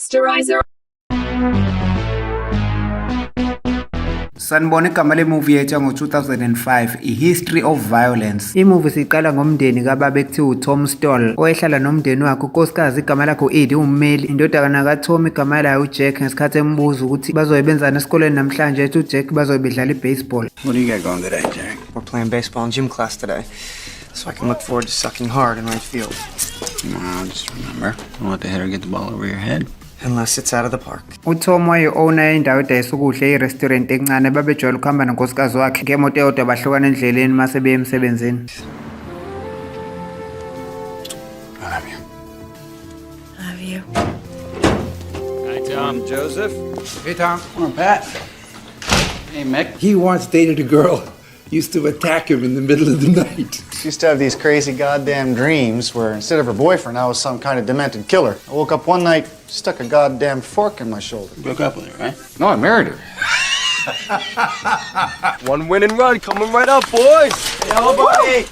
Masterizer. Sanibona igama le-movie yethu yango-2005, i-History of Violence. I-movie siqala ngomndeni kababa ekuthiwa uTom Stall, oyehlala nomndeni wakhe. Unkosikazi igama lakhe u-Edie ummeli, indodana kaTom igama layo uJack. Ngesikhathi embuza ukuthi bazobe benzani esikoleni namhlanje, ethi uJack bazobe bedlala i-baseball. What do you got going today, Jack? We're playing baseball in gym class today, so I can look forward to sucking hard in right field. Well, just remember, don't let the hitter get the ball over your head. Unless it's out of the park. uTom waye-owner yendawo edayisa ukudla, i-restaurant encane. Babejwayele ukuhamba nonkosikazi wakhe ngemoto eyodwa, bahlukana endleleni mase beye emsebenzini. I love you. Love you. Hi, Tom. Joseph. Hey, Tom. Come on, Pat. Hey, Mick. He once dated a girl. Used to attack him in the middle of the night. She used to have these crazy goddamn dreams where instead of her boyfriend, I was some kind of demented killer. I woke up one night, stuck a goddamn fork in my shoulder. You broke up with her, right? No, I married her. One win and run coming right up, boys. Hello, buddy.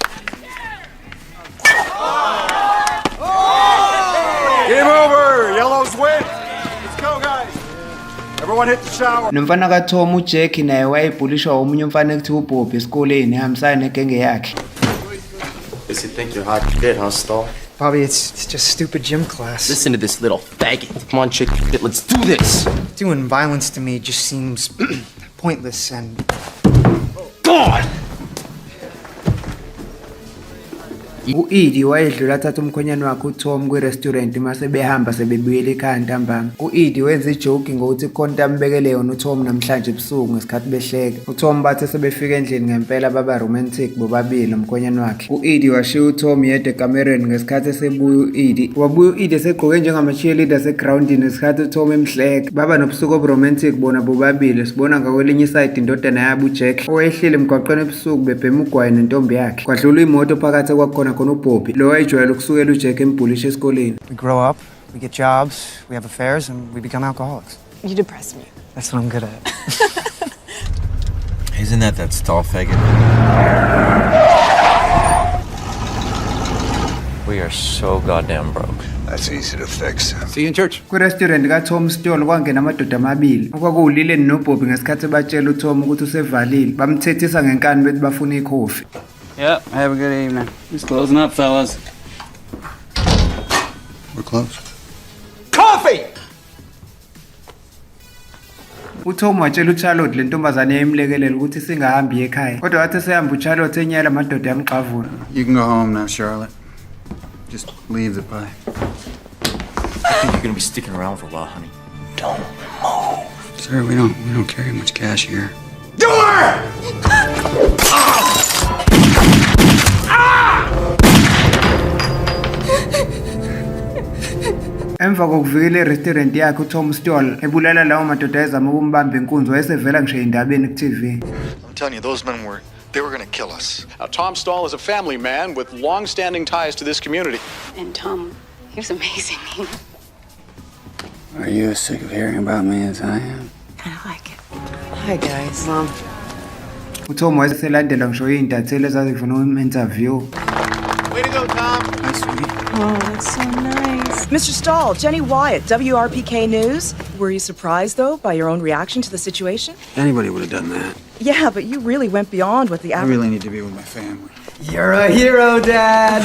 Game over. Yellows win. Let's go, guys. Everyone hit the shower. Nomfana kaTom uJack naye wayebhulishwa omunye umfana ekuthiwa uBobby esikoleni, ehambisana negenge yakhe. Does he think you're hot kid, huh, Stall? Bobby, it's just stupid gym class. Listen to this little faggot. Come on, chick, let's do this. Doing violence to me just seems pointless and... God! u-Edie wayedlula athatha umkhwenyana wakhe uTom kwi-restaurant mase behamba sebebuyela ekhaya ntambama. u-Edie wenza ijoke ngokuthi khona ambekele yona uTom namhlanje ebusuku ngesikhathi behleka. uTom bathe sebefika endlini ngempela baba romantic bobabili nomkhwenyana wakhe. u-Edie washiya uTom yedwa ekamereni ngesikhathi esebuya u-Edie. Wabuya u-Edie segqoke njengama-cheerleaders egroundini ngesikhathi uTom emhleka. Baba nobusuku oburomantic bona bobabili. Sibona ngakwelinye isayidi indodana yabo uJack owehlile emgwaqweni ebusuku bebhema ugwayi nentombi yakhe. Kwadlula imoto phakathi kwakhona khona uBobby lo wayejwayele ukusukela uJack embhulisha esikoleni. We grow up, we get jobs, we have affairs, and we become alcoholics. You depress me. That's what I'm good at. Isn't that Stall faggot? We are so goddamn broke. That's easy to fix. See you in church. Kwi-restaurant kaTom Stall kwangena amadoda amabili okwakuwuLilen noBobby ngesikhathi batshela uTom ukuthi usevalile. Bamthethisa ngenkani bethi bafuna ikhofi. Yep, have a good evening. Just closing up, fellas. We're close. Coffee! uTom watshela uCharlotte le ntombazane eyemlekelela ukuthi singahambi ekhaya, kodwa wathi sehamba uCharlotte enyala amadoda yamxavula. You can go home now, Charlotte. Just leave the pie. I think you're gonna be sticking around for a while, honey. Don't move. Sir, we don't carry much cash here. Emva kokuvikela i-restaurant yakhe uTom Stall ebulala lawo madoda ayezama ukumbamba inkunzi, wayesevela ngisho endabeni ku-TV. I'm telling you, those men were gonna kill us. Now, Tom Stall is a family man with long-standing ties to this community. And Tom, he was amazing. Are you as sick of hearing about me as I am? Kind of like it. Hi, guys. Mom. uTom wayeselandela ngisho iy'ntatheli ezazifuna uku-interview. Way to go, Tom. Hi, sweetie. Oh, that's so nice. Mr. Stahl, Jenny Wyatt, WRPK News. Were you surprised, though, by your own reaction to the situation? Anybody would have done that. Yeah, but you really went beyond what the I average... really need to be with my family. You're a hero, Dad!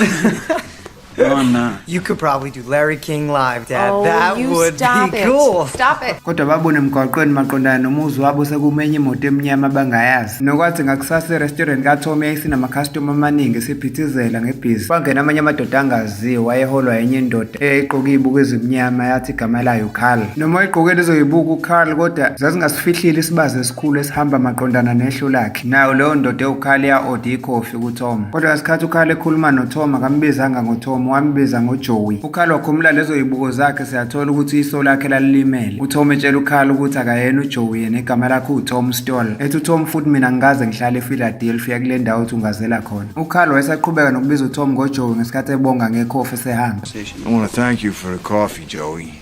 No, I'm not. You could probably do Larry King live, Dad. Oh, that you would stop be it. cool. Stop it. Kodwa babona emgwaqweni maqondana nomuzi wabo sekumenye imoto emnyama abangayazi. Nokwathi ngakusasa i-restaurant kaTom yayisinamakhastoma amaningi esiphithizela ngebhizi. Kwangena amanye amadoda angaziwa wayeholwa enye indoda eyayigqoke iy'buko ezimnyama yathi igama layo uCarl. Noma wayegqoke lezo y'buko uCarl, kodwa zazingasifihlile isibazi esikhulu esihamba maqondana nehlo lakhe. Nayo leyo ndoda uCarl ya-oda ikhofi kuTom. Kodwa ngesikhathi uCarl ekhuluma noTom akambizanga ngoTom, wambiza ngoJoey. uCarl wakhumula lezo y'buko zakhe, siyathola ukuthi iso lakhe lalilimele. uTom etshela uCarl ukuthi akayena uJoey yena igama lakhe uTom Stall. Ethi uTom futhi mina ngikaze ngihlale ePhiladelphia kule ndawo uthi ungazela khona. uCarl wayesaqhubeka nokubiza uTom ngoJoey ngesikhathi ebonga ngekhofi esehamba. I want to thank you for the coffee, Joey.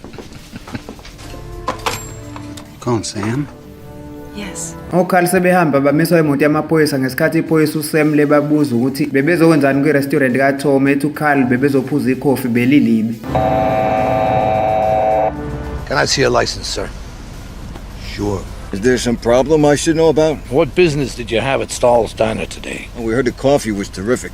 Calling Sam? Yes. uCarl sebehamba bamiswa imoto yamaphoyisa ngesikhathi iphoyisa uSam lebabuza ukuthi bebezokwenzani kwi-restaurant kaTom. Ethi uCarl bebezophuza ikhofi belilibi. Can I see your license, sir? Sure. Is there some problem I should know about? What business did you have at Stahl's Diner today? Oh, we heard the coffee was terrific.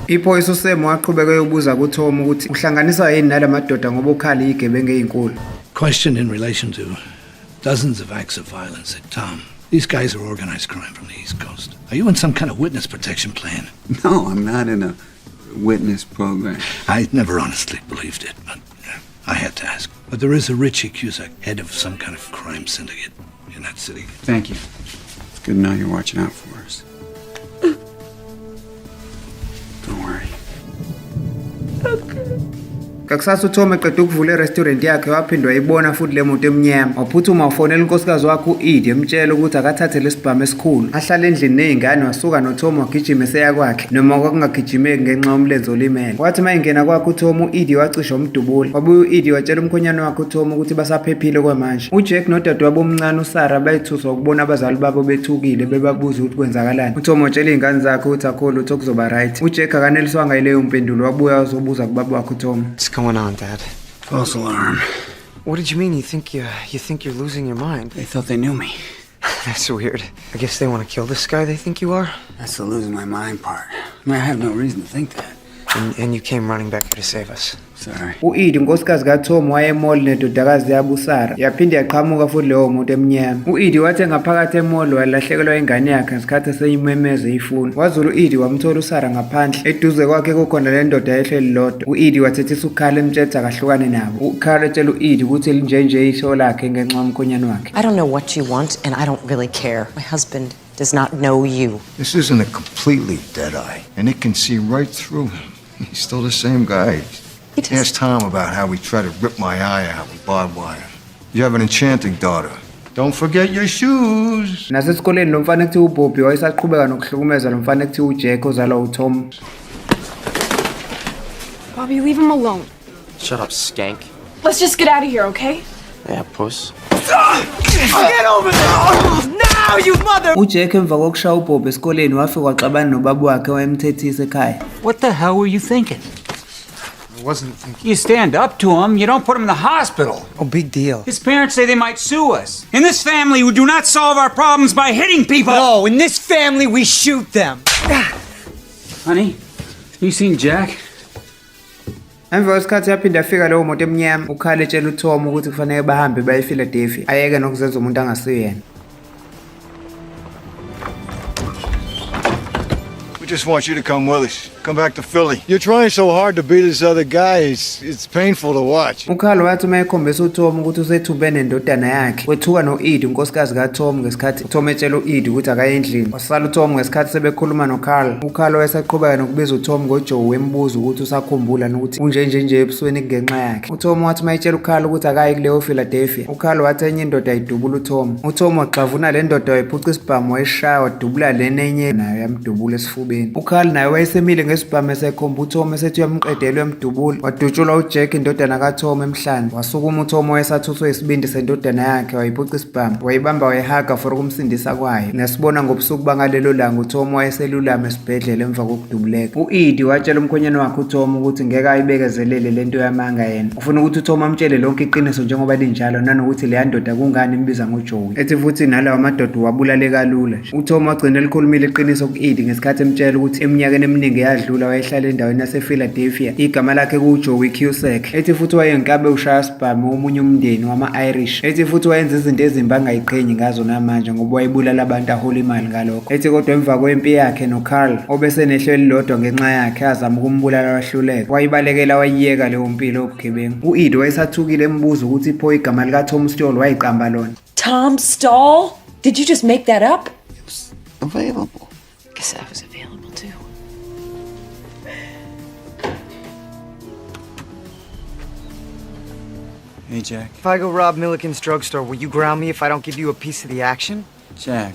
Iphoyisa uSam waqhubeka eyobuza kuTom ukuthi uhlanganisa yini nalamadoda ngoba ukhala igebenge ezinkulu. Question in relation to dozens of acts of violence at Tom. These guys are organized crime from the East Coast. Are you in some kind of witness protection plan? No, I'm not in a witness program. I never honestly believed it, but I had to ask. But there is a Richie Cusack, head of some kind of crime syndicate in that city. Thank you. It's good to know you're watching out for us. Don't worry. Kakusasa uTom eqeda ukuvula irestaurant yakhe waphindwa ayibona futhi le moto emnyama. Waphuthuma wafonela unkosikazi wakhe uEdie emtshela ukuthi akathathe lesibhamu esikhulu. Ahlala endlini nezingane wasuka noTom wagijima eseya kwakhe noma kwakungagijimeki ngenxa yomlenze olimele. Wathi mayingena kwakhe uTom uEdie wacisha umdubula. Wabuye uEdie watshela umkhonyana wakhe uTom ukuthi basaphephile kwamanje. uJack nodadewabo omncane uSarah bayithuswa ukubona abazali babo bethukile bebabuza ukuthi kwenzakalani. uTom watshela izingane zakhe ukuthi akho lutho kuzoba right. uJack akaneliswanga ileyo mpendulo wabuya wazobuza kubaba wakhe uTom. What's going on, Dad? False alarm. What did you mean? You think you're losing your mind? They thought they knew me. That's weird. I guess they want to kill this guy they think you are? That's the losing my mind part. I mean, I have no reason to think that. And you came running back here to save us. Sorry. uEdie unkosikazi kaTom waye mall nedodakazi yabo uSarah yaphinde yaqhamuka futhi leyo moto emnyama. uEdie wathi ngaphakathi emall walahlekelwa ingane yakhe ngesikhathi eseyimemeze ifuna. wazulu uEdie wamthola uSarah ngaphandle eduze kwakhe kukhona le ndoda ehleli lodwa. uEdie wathethisa uKarl emtshela akahlukane nabo. uKarl etshela uEdie ukuthi linjenje isho lakhe ngenxa yomkhonyana wakhe. I don't know what you want and I don't really care. My husband does not know you. This isn't a completely dead eye, and it can see right through him. He's still the same guy. Ask Tom about how he tried to rip my eye out with barbed wire. You have an enchanting daughter. Don't forget your shoes. Nasesikoleni lo mfana ekuthiwa uBobby wayesaqhubeka nokuhlukumeza lo mfana ekuthiwa uJack ozalwa uTom. Bobby, leave him alone. Shut up, skank. Let's just get out of here, okay? Yeah, puss. Get over there! Now, you mother! uJack emva kokushaya uBobby esikoleni wafika waxabana nobaba wakhe wayemthethisa ekhaya. What the hell were you thinking? I wasn't thinking. You stand up to him, you don't put him in the hospital. Oh, big deal. His parents say they might sue us. In this family, we do not solve our problems by hitting people. No, in this family, we shoot them. Honey, you seen Jack? Emva kwesikhathi yaphinde afika leyo moto emnyama uKarl etshela uTom ukuthi kufanele bahambe baye ePhiladelphia ayeke nokuzenza umuntu angasiyena. We just want you to come with us. Come back to Philly. You're trying so hard to beat this other guy, it's painful to watch. uKarl wathi mayekhombisa uTom ukuthi usethube nendodana yakhe. Wethuka noEdie unkosikazi kaTom ngesikhathi uTom etshela uEdie ukuthi akaye endlini. Wasala uTom ngesikhathi sebekhuluma noKarl. uKarl wayesaqhubeka nokubiza uTom ngoJoe embuza ukuthi usakhumbula nokuthi unjenje ebusweni kungenxa yakhe. uTom wathi mayetshela uKarl ukuthi akayi kuleyo Philadelphia. uKarl wathi enye indoda ayidubula uTom. uTom waxavuna le ndoda wayephuca isibhamu wayishaya wadubula lena enye nayo yamdubula esifubeni. uKarl naye wayesemile ngesibhamu esekhomba uTom esethi uyamqedela emdubula. Wadutshulwa uJack indodana kaTom emhlanje. wasukuma uTom wayesathuswe isibindi sendodana yakhe wayiphuca isibhamu wayibamba wayihaga for ukumsindisa kwayo. Nesibona ngobusuku bangalelo langa uTom wayeselulama esibhedlela emva kokudubuleka. uEdie watshela umkhonyana wakhe uTom ukuthi ngeke ayibekezelele lento yamanga yena. ufuna ukuthi uTom amtshele lonke iqiniso njengoba linjalo nanokuthi le ndoda kungani imbiza ngoJoe. ethi futhi nalawa amadoda wabulale kalula nje. uTom wagcina elikhulumile iqiniso kuEdie ngesikhathi emtshela ukuthi eminyakeni eminingi yadlula wayehlala endaweni yasePhiladelphia igama lakhe kuJoe Cusack. ethi futhi wayenkabe ushaya sibhamu omunye umndeni wama-Irish. ethi futhi wayenza izinto ezimbi angayiqhenyi ngazo namanje ngoba wayebulala abantu ahola imali ngalokho. ethi kodwa emva kwempi yakhe noKarl obesenehlelo elilodwa ngenxa yakhe azama ukumbulala wahluleka. wayibalekela wayiyeka leyo mpilo yobugebengu. uEdie wayesathukile embuza ukuthi ipho igama likaTom Stall wayiqamba lona. Tom Stahl? Did you just make that up? Available. Guess I was available too. Hey, Jack. If I go rob Milliken's drugstore, will you ground me if I don't give you a piece of the action? Jack.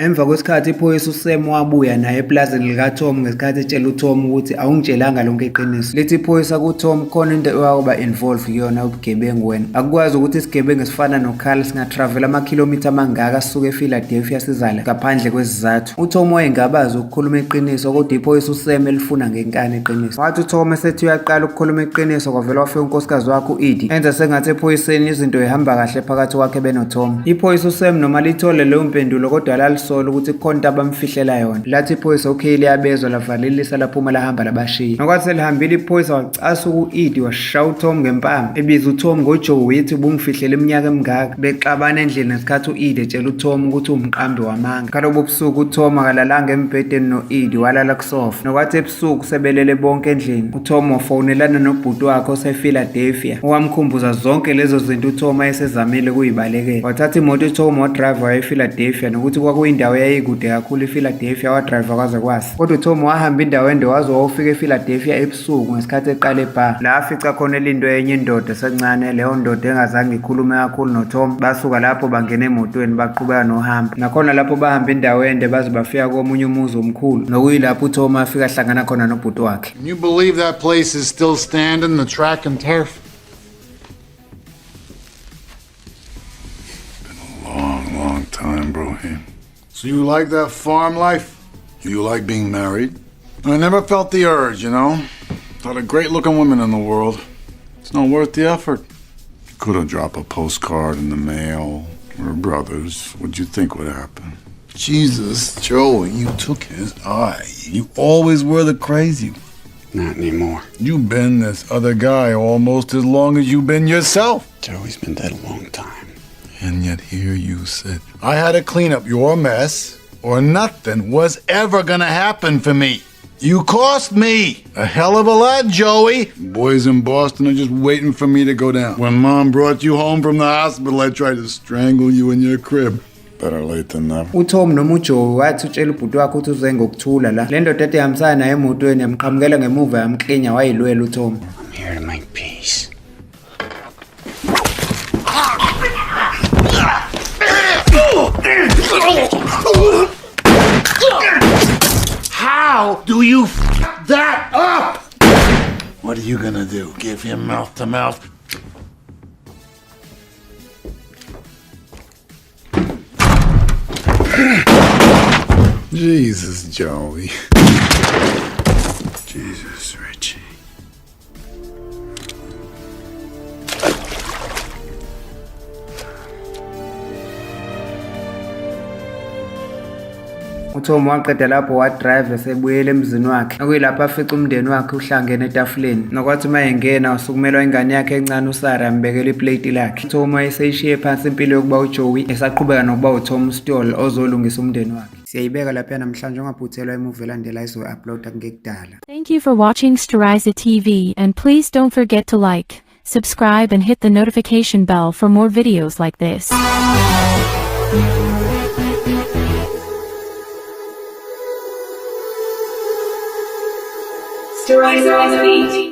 Emva kwesikhathi iphoyisa uSam wabuya naye eplazini likaTom ngesikhathi etshela uTom ukuthi awungitshelanga lonke iqiniso. Lithi iphoyisa kuTom khona into ewakuba involved kuyona ubugebengu wena. Akukwazi ukuthi isigebengu esifana noCarl singatravel amakhilomitha amangaka sisuke ePhiladelphia sizale ngaphandle kwesizathu. uTom wayengabazi ukukhuluma iqiniso kodwa iphoyisa uSam elifuna ngenkani iqiniso. Wathi uTom esethi uyaqala ukukhuluma iqiniso kwavela wafika unkosikazi wakhe uEddie enza sengathi ephoyiseni izinto ihamba kahle phakathi kwakhe benoTom. Iphoyisa uSam noma lithole leyo mpendulo kodwa lalisola ukuthi kukhona into abamfihlela yona. Lathi iphoyisa okay liyabezwa lavalelisa laphuma lahamba labashiya. Nokwathi selihambile iphoyisa wacasa uEddie washaya uTom ngempama ebiza uTom ngoJoe ethi ubungifihlela iminyaka emingaka. Bexabana endlini ngesikhathi uEddie etshela uTom ukuthi umqambi wamanga. Ngalobo busuku uTom akalalanga embhedeni noEddie walala kusofa. Nokwathi ebusuku sebelele bonke endlini uTom wafonelana nobhuti wakhe osePhiladelphia owamkhumbuza zonke lezo zinto uTom ayesezamile kuyibalekela. Wathatha imoto uTom wadrive waya ePhiladelphia nokuthi kwakuyindawo eyayikude kakhulu ePhiladelphia wadrive kwaze kwasa. Kodwa uTom wahamba indawo ende waze wawufika ePhiladelphia ebusuku ngesikhathi eqala ebar. La afica khona elindo enye indoda esencane leyo ndoda engazange ikhulume kakhulu noTom. Basuka lapho bangena emotweni baqhubeka nohambo. Nakhona lapho bahamba indawo ende baze bafika komunye umuzi omkhulu nokuyilapho uTom afika ahlangana khona nobhuti wakhe. Can you believe that place is still standing, the track and turf? Long time, bro. So you like that farm life? You like being married? I never felt the urge, you know? A lot of great-looking women in the world. It's not worth the effort. You could have dropped a postcard in the mail. We're brothers. What'd you think would happen? Jesus, Joey, you took his eye. You always were the crazy one. Not anymore. You've been this other guy almost as long as you've been yourself. Joey's been dead a long time. And yet here you sit. I had to clean up your mess, or nothing was ever gonna happen for me. You cost me a hell of a lot, Joey. Boys in Boston are just waiting for me to go down. When Mom brought you home from the hospital, I tried to strangle you in your crib. Better late than never. uTom noma uJoe wathi utshela ubhuti wakhe ukuthi uze ngokuthula la. Le ndoda ehambisana naye emotweni yamqhamukela ngemuva yamklinya wayilwela uTom. I'm here to make peace. How do you f that up? What are you gonna do? Give him mouth to mouth? Jesus, Joey. Jesus, Richie. uTom waqeda lapho wadrive esebuyela emzini wakhe. Okuyilapho afica umndeni wakhe uhlangene etafuleni. Nokwathi mayengena wasukumelwa ingane yakhe encane uSarah ambekela iplate lakhe. uTom wayeseyishiye phansi impilo yokuba uJoey esaqhubeka nokuba uTom Stoll ozolungisa umndeni wakhe. Siyayibeka lapha namhlanje ungaphuthelwa imovie elandela izo-uploada ngekudala. Thank you for watching Storiza TV, and please don't forget to like, subscribe and hit the notification bell for more videos like this. Storiza TV.